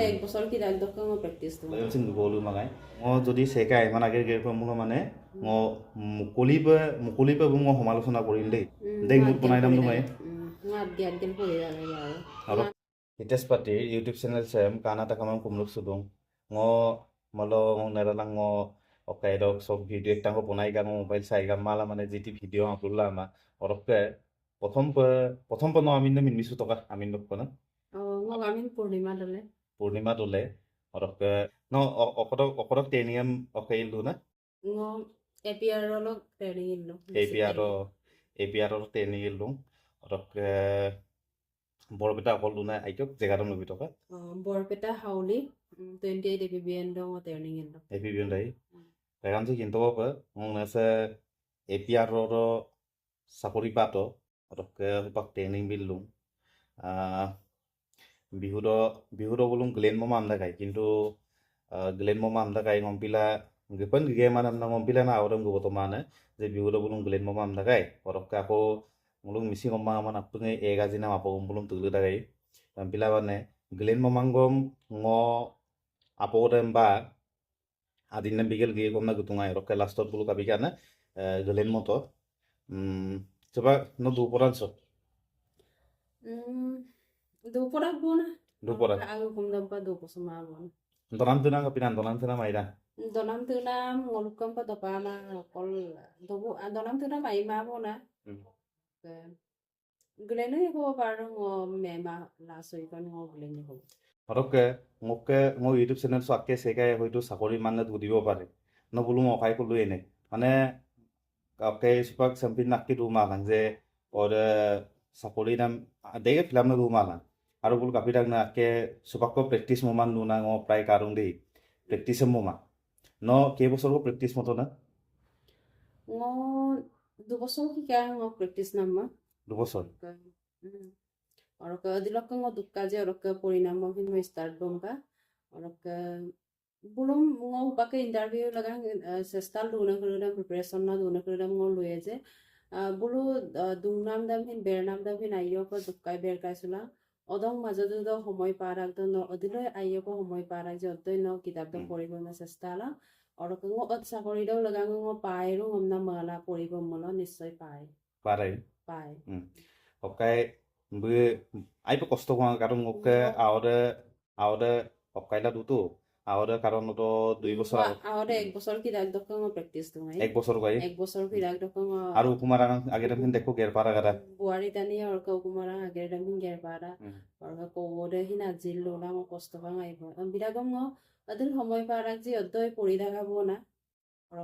এক বছর কি রাখ দক্ষ প্র্যাকটিস তো sing golu mangai ngo jodi sekai mana ger mulo mane ngo mukolipe bungo homalosona korin dei dei mut bonai nam dumai ngat gel pore ra aro hites pati youtube channel sem kana ta kamam kumluk sudong ngo malo ngo neralang ngo okai dok sob video ekta ngo bonai ga mobile sai ga mala mane jiti video upload la ma orokke প্রথম পনো আমিন মিন miso টকা আমিন লোক পনা ngo gamin purnima dole পূর্ণিমা দলে orokke no okoro teniam okai lu na ngo APR lo training illo APR training এলুং orokke Barpeta অকল না আইকক জেগাদম লবি টকা বৰপেটা হাউলি 28 APBN do training illo APBN dai কাৰণ যে কিন্তু বাবা মং নাসে APR ro চাকৰি পাতো orokke pak training bilung বিহুdo bulung glen mama amda kai কিন্তু glen mama amda kai ngompila gepan ge mana amda ngompila na awram go to mana je bihudo bulung glen mama amda kai orokke ako mulung misi ngomma man apunge ega jina apo bulung tulu da kai tampila bane glen mamangom ngo apo dem ba adinna bigel ge gomna gutunga orokke lastot bulu kabikana glen moto coba no du poranso duporak bona duporak aku kumdam pa dupo sama bona donam tuna kapinan donam tuna maida donam tuna ngolukam pa dapana kol dobu donam tuna mai ma bona glenu ko parang ngo mema la soi kan ngo glenu ko orokke mokke mo youtube channel so akke sekai hoitu sakori manne dudibo pare no bulum okai ko luene মানে okai supak sampin nakki duma kan je ore sakori nam dege film na duma kan আৰু বুল কাপিটাক না কে সুপাকো practice মোমান নুনা ngo প্রায় কারণ দেই practice মোমা ন কে বছর কো practice মতো না ngo 2 বছর কি ka ngo practice namma 2 বছর और का दिलक ngo dukka je और का परिणाम hin mo start bomba और का bulum ngo pake interview laga sestal duna kurida preparation na duna kurida ngo loye je bulu dungnam dam hin bernam dam hin ayo ko dukkai ber kaisula অদং মাজতো দ সময় পাৰাক দ ন অদিলৈ আইয়ক সময় পাৰাক যে অদৈ ন কিতাপ দ পঢ়িব না চেষ্টা লা অৰকং অত চাকৰি দ লগাং পায়ৰো আমনা মালা পঢ়িব মল নিশ্চয় পায় ওকাই বে আইপ কষ্ট হোৱা কাৰণ ওকে আওদে অকাইলা দুটো আওদে কাৰণ তো 2 বছৰ আওদে 1 বছৰ কি ৰাখ দকং প্ৰ্যাকটিস তো 1 বছৰ গাই 1 বছৰ কি ৰাখ দকং আৰু কুমাৰাং আগে দিন দেখো গেৰ পাৰা গাৰা বুৱাৰী তানি আৰু কা কুমাৰাং আগে দিন গেৰ পাৰা আৰু কা কোদে হিনা জিল লোলা ম কষ্ট পাং আইব বিৰাগম অদিল সময় পাৰাক যে অদৈ পঢ়ি থাকাব না আৰু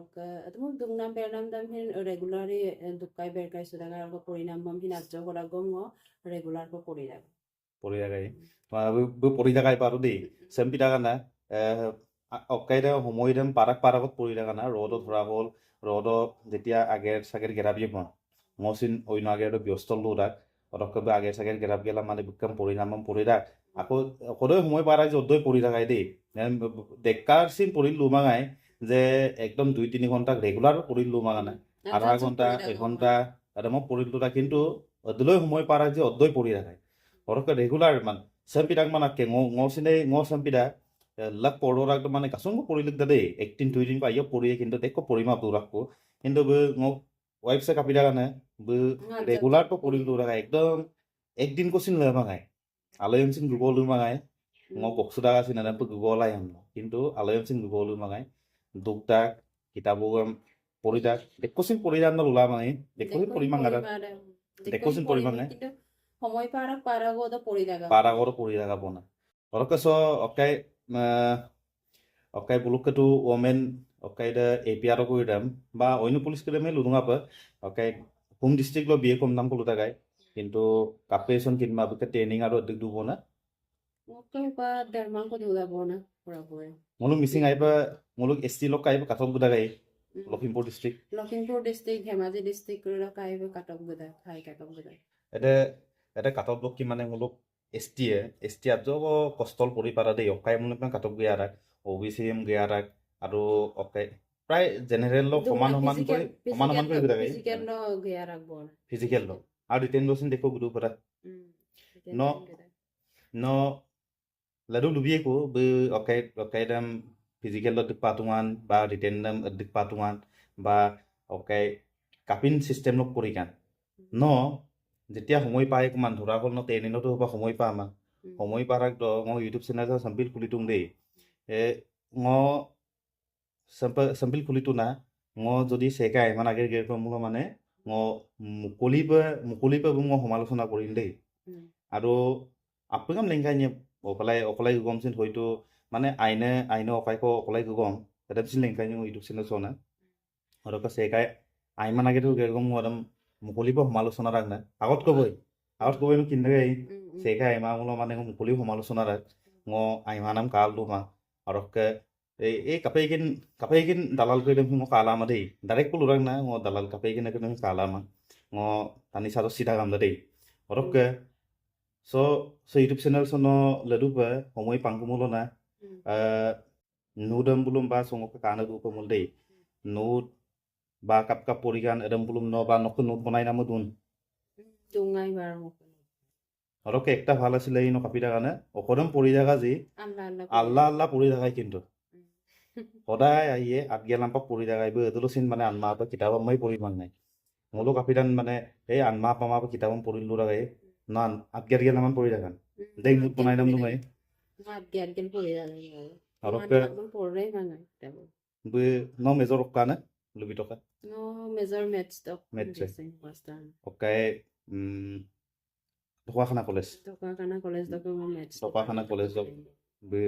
তুমি দুংনাম বেৰনাম দাম হিন ৰেগুলাৰি দুকাই বেৰকাই সুদাগা আৰু পৰিণাম বম হিন আজ্জ কৰা গম ৰেগুলাৰ কো পঢ়ি থাকাই পঢ়ি থাকাই পাৰো দেই চেম্পিটা গানা অকাইদে সময় দেম পাৰাকত পৰি থাকা না ৰ'দত ধৰা হ'ল ৰ'দত যেতিয়া আগেৰ চাগেৰ গেৰাবি মচিন অন্য আগেৰ ব্যস্ত লোদাক অতকবে আগেৰ চাগেৰ গেৰাব গেলা মানে বিক্ৰম পৰিণাম পৰি থাক আকৌ সদয় সময় পাৰা যে অদৈ পৰি থাকাই দেই ডেকাৰ চিন পঢ়ি লোমাঙাই যে একদম 2-3 ঘণ্টা ৰেগুলাৰ পঢ়ি লোমাঙা নাই আধা ঘণ্টা 1 ঘণ্টা তাতে মই পঢ়ি লোটা কিন্তু অদলৈ সময় পাৰা যে অদৈ পঢ়ি থাকাই অৰকে ৰেগুলাৰ মান চেম্পিটাক মান আকে ngো চেম্পিটা লাক পড়োরাক মানে কাসং পড়িলিক দে 18 20 পা ইয়া পড়িয়ে কিন্তু দেখো পরিমা দুরাকো কিন্তু বে ngো ওয়েবসাইট কাপিডা গানে বে রেগুলার তো পড়িল দুরাকা একদম একদিন কোসিন লমাগাই আলয়মসিন গুগল লমাগাই ngো বক্সুদা গাসিন না গুগল আই হাম কিন্তু আলয়মসিন গুগল লমাগাই দুকটা কিতাবো পড়িদা দেখোসিন পড়িদা না লুলা মাই দেখোসিন পরিমা গাদা দেখোসিন পরিমা গাই কিন্তু সময় পারাগো দ পড়ি লাগা বনা অরকস অকাই okai buluk ketu women okai da APR ko idam ba oinu police kedame ludunga pa okai home district lo biye kom nam ko luta gai কিন্তু কাপেশন কিনবা বকে ট্রেনিং আৰু অধিক দুব না ওকে পা ডেৰমান ko দুলা বনা পুৰা পুৰা মুলুক মিসিং আইবা মুলুক এসটি লোক আইবা কাটক গুদা গাই লখিমপুৰ ডিস্ট্ৰিক্ট ধেমাজি ডিস্ট্ৰিক্ট ৰ কাইবা কাটক গুদা এটা কাটক লোক কি মানে মুলুক এসটি আজো কষ্টল পৰি পাৰা দেই অকাই মুলুক কাটক গিয়াৰাক OBCM গিয়াৰাক আৰু অকাই প্ৰায় জেনাৰেল লোক সমান কৰি গুদা গাই ফিজিক্যাল ল গিয়াৰাক বন ফিজিক্যাল ল আৰু রিটেন দোসিন দেখো গুদু পরা ন lalu lubiye ko be okai dam physical dik patungan ba written dam dik patungan ba okai kapin system nok porikan no যেতিয়া সময় পায় অকণমান ধৰা হ'ল ন ট্ৰেইনিঙতো হ'ব সময় পাম সময় পাৰাক মই ইউটিউব চেনেল চাম্পিল খুলি তুং দেই মই sampil kulitu na ngo যদি সেকাই মানে আগের গেরকম মুলো মানে ngo মুকলিপে ngo সমালোচনা কৰিম দেই আৰু আপোনাক লেংকাই নিয়ে অকলাই গমচিন হয়তো মানে আইনে অকাইকো অকলাই গম এটা পিছিন লেংকাই নিয়ে ইউটিউব চেনেল চনা আৰু সেকাই আইমান আগেতো গেরকম একদম মুকলিপে সমালোচনা রাখ না আগত কবই নো কিনদাই সেকাই আইমা মুলো মানে মুকলি সমালোচনা রাখ ngo আইমানাম কাল দুমা আৰু এই kapaikin dalal ko dem mo kalama dei direct ko lurang na ngo dalal kapaikin na ko kalama ngo tani saro sida gam dei orok ke so YouTube channel so no ledu ba homoi pangkumulo na nudam bulum ba songo ka kana du ko mul dei nud ba kap porigan edam bulum no ba nok nud bonai na mudun tungai bar mo orok ekta bhala silai no kapida kana okodam pori jaga ji Allah pori jaga kintu সদায় আহিয়ে আঠগেলাম্পা পৰি থাকাইব এদলো চিন মানে আনমা বা কিতাপ মই পঢ়ি মান নাই মোলো কাপিটান মানে এই আনমা পামা বা কিতাপ পঢ়িলো রাগাই না আঠগের গেলামান পঢ়ি থাকান দেখ মুত বনাই নাম তুমি আঠগের পঢ়ি থাকাই আৰু পঢ়াই মানে বে ন মেজৰ কানে লুবি টকা no major maths to okay Tokakhana college to ko maths Tokakhana college do be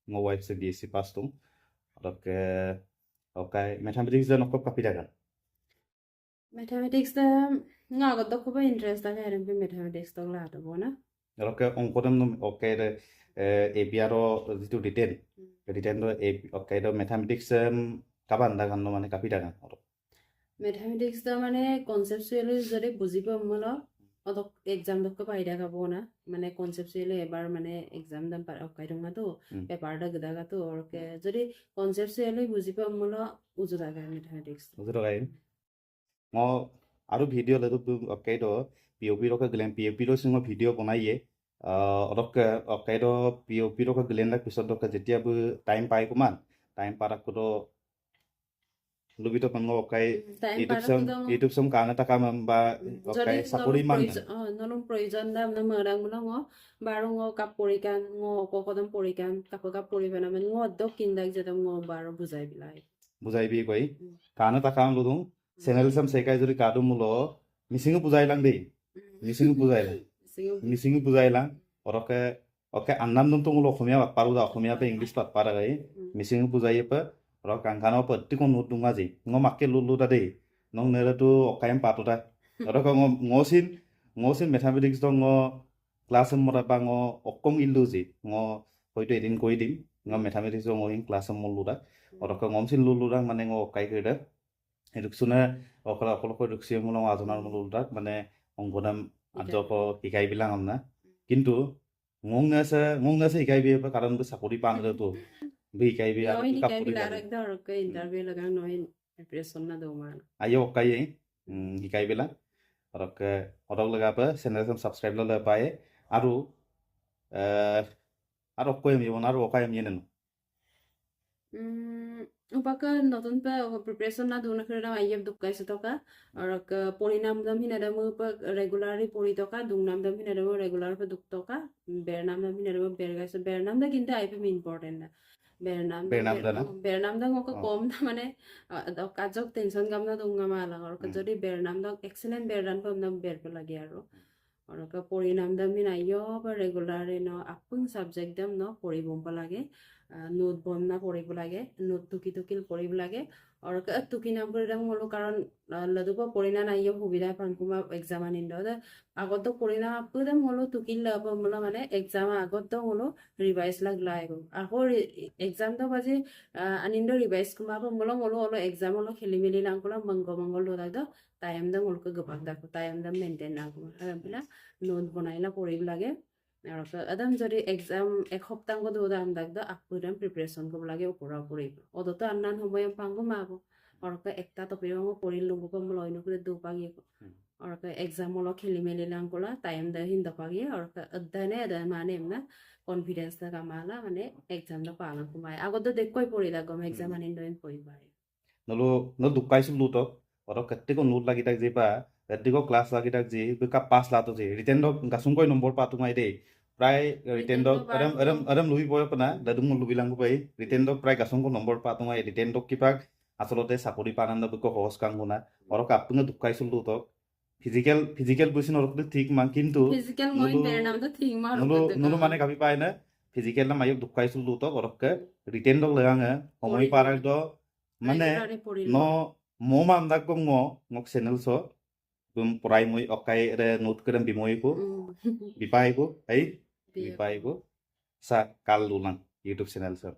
mo wife se BSc pass tum okay mathematics da nokko kapita kan mathematics da ngago to ko interest da herin be mathematics to la to bona okay onkodam okay de APR jitu detail do okay do mathematics kaban da kan মানে kapita kan mathematics da মানে conceptually jodi bujibo molo অদক exam দক পাইদা গাবো না মানে conceptually এবাৰ মানে exam দাম অকাই দঙা তো পেপাৰটা গদাগা তো অৰকে যদি কনসেপচুয়ালি বুজিব মল উজুৰা গায় ম্যাথমেটিক্স উজুৰা গায় ম আৰু ভিডিও লদু অকাই তো পিওপি ৰক গলেন পিওপি ৰ সিং ভিডিও বনাইয়ে অদক অকাই তো পিওপি ৰক গলেন লাগ পিছত দক যেতিয়া টাইম পাই কুমান টাইম পাৰাক তো লুবিটো পঙ্গ অকাই ইউটিউব সম কানা টাকা বা অকাই চাকৰি মান নলম প্ৰয়োজন দাম না মৰাং মলং বারো কাপ পরিকান কদম পরিকান কাপ পরিবে না মানে অদ্দ কিন্দাক যেদম বারো বুঝাইবি কই কানা টাকা লুদুং চ্যানেল সাম সেকাই যদি কাদু মুলো মিসিং বুঝাইলাং দেই মিসিং বুঝাইলাং অরকে অকে আন্নাম দম তো মুলো অসমীয়া পারু দা অসমীয়া পে ইংলিশ পারা গাই মিসিং বুঝাইয়ে পে Rok kangkano peti kon nut dunga ji ngo makke lulu tadi nong nere tu okayam patu ta rok ngosin mathematics dong ngo class mora ba ngo okong illu ji ngo hoito edin koi dim ngo mathematics dong ngoin class mo lura rok ngomsin lulu rang mane ngo okai keda eduksuna okala okolo eduksio mo long ajonar mo lura mane ongodam ajoko hikai bilang amna kintu ngong nasa hikai bi pa karan be sakuri pan to Bikai bi no hikai bilarag da orke interview lagang no impression na do man ayo okai hikai bila orke orok laga pa channel sam subscribe la pae aru okoi mi bonar okai mi nenu upaka notun pa preparation na dona khara ayeb dukkai sitoka orok porinam dam hina dam pa regularly pori toka dungnam dam hina dam regular pa duk toka bernam dam hina dam bergai so bernam da kinta ipe important na Bernam da ngoko kom na mane kajok tension gam na dunga mala or ka jodi Bernam da excellent Bernam pam na berpa lagi aro or ka porinam da min ayo ba regular no apung subject dam no pori bompa lage note bom na pori lage note tukil pori lage or ka tuki na pori dam ngolo karon ladu pa porina na ayo hubida pankuma exam anindo da agot to porina apu dam ngolo tukil la pa mola mane exam agot to ngolo revise lag laigo aho exam to baje anindo revise kuma pa mola ngolo exam ngolo kheli meli lang kola mangol do da time da ngolo ka gapak da ko time da maintain na ko bila note bonaila pori lage adam যদি exam এক সপ্তাহ গো দো দাম দাগ দা আপুরাম preparation কব লাগে উপরা পড়ি অদত আন্নান সময় পাঙ্গো মাবো অরকা একটা টপিক পড়ি লুগো কম লইনো করে দো পাগি orka exam lo kheli meli lang kola time da hin da pagi orka adane da mane na confidence da kamala mane exam da pala kumai agodo dekkoi pori da gom exam anin doin poi bari nolo no dukaisul lutok oro ketteko note lagi tak jepa ketteko class lagi tak je beka pass lato je written dok gasungkoi nomor patungai de prai written dok adam lubi boy pana dadung lubi langku pai written dok prai gasungko nomor patungai written dok kipak asolote sakori pananda beko hos kanguna oro kapunga dukaisul lutok physical position oro ঠিক মান কিন্তু physical ngoin ter nam da thing mar nulu mane kapi pai na physical na mayuk dukaisul lutok oro ke written dok langa homoi parak do মানে no mo mam dak gong ngo ngok channel so bum prai moi okai re note kerem bimoi ko bipai ko ai bipai ko sa kal lulang YouTube channel so